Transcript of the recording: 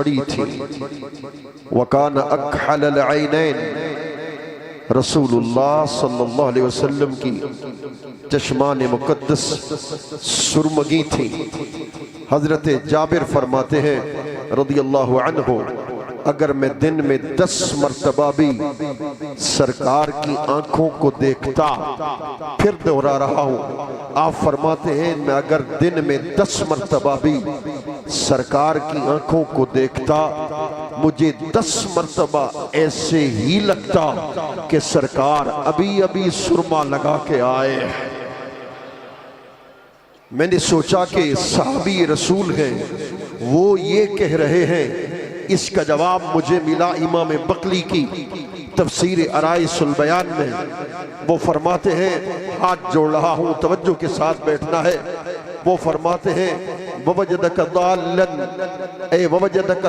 पड़ी थी। वकान अक्हल अलअैनैन, रसूलुल्लाह सल्लल्लाहु अलैहि वसल्लम की चश्मान मुकद्दस सुरमगी थी। हजरत जाबिर फरमाते हैं रदियल्लाहु अन्हु, अगर मैं दिन में 10 मर्तबा भी सरकार की आंखों को देखता, फिर दोहरा रहा हूं, आप फरमाते हैं मैं अगर दिन में 10 मर्तबा भी सरकार की आंखों को देखता, मुझे 10 मर्तबा ऐसे ही लगता कि सरकार अभी अभी सुरमा लगा के आए। मैंने सोचा कि साहबी रसूल हैं, वो ये कह रहे हैं। इसका जवाब मुझे मिला इमाम बकली की तफसीर अराइसुल बयान में। वो फरमाते हैं, हाथ जोड़ रहा हूं, तवज्जो के साथ बैठना है। वो फरमाते हैं ववजदक दाल्लन, ए ववजदक